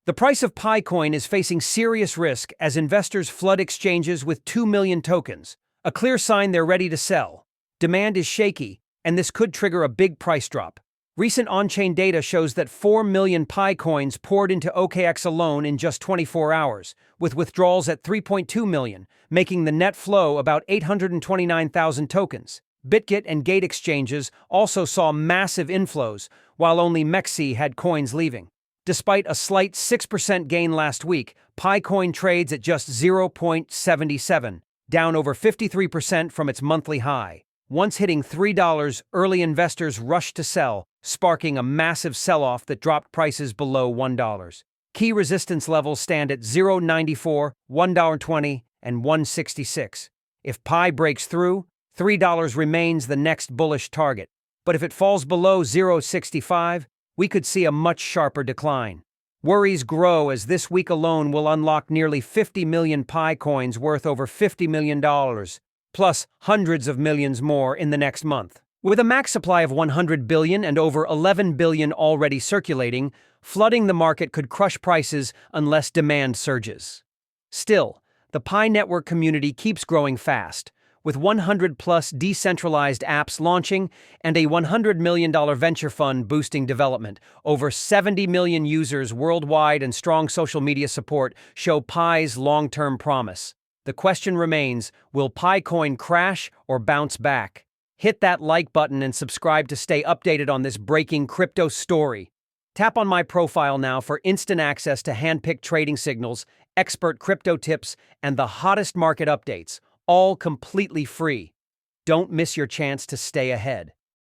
The price of Pi coin is facing serious risk as investors flood exchanges with 2 million tokens, a clear sign they're ready to sell. Demand is shaky, and this could trigger a big price drop. Recent on-chain data shows that 4 million Pi coins poured into OKX alone in just 24 hours, with withdrawals at 3.2 million, making the net flow about 829,000 tokens. Bitget and Gate exchanges also saw massive inflows, while only MEXC had coins leaving. Despite a slight 6% gain last week, Pi coin trades at just 0.77, down over 53% from its monthly high. Once hitting $3, early investors rushed to sell, sparking a massive sell-off that dropped prices below $1. Key resistance levels stand at $0.94, $1.20, and $1.66. If Pi breaks through, $3 remains the next bullish target. But if it falls below $0.65, we could see a much sharper decline. Worries grow as this week alone will unlock nearly 50 million Pi coins worth over $50 million, plus hundreds of millions more in the next month. With a max supply of 100 billion and over 11 billion already circulating, flooding the market could crush prices unless demand surges. Still, the Pi network community keeps growing fast, with 100-plus decentralized apps launching and a $100 million venture fund boosting development. Over 70 million users worldwide and strong social media support show Pi's long-term promise. The question remains, will Pi coin crash or bounce back? Hit that like button and subscribe to stay updated on this breaking crypto story. Tap on my profile now for instant access to hand-picked trading signals, expert crypto tips, and the hottest market updates, all completely free. Don't miss your chance to stay ahead.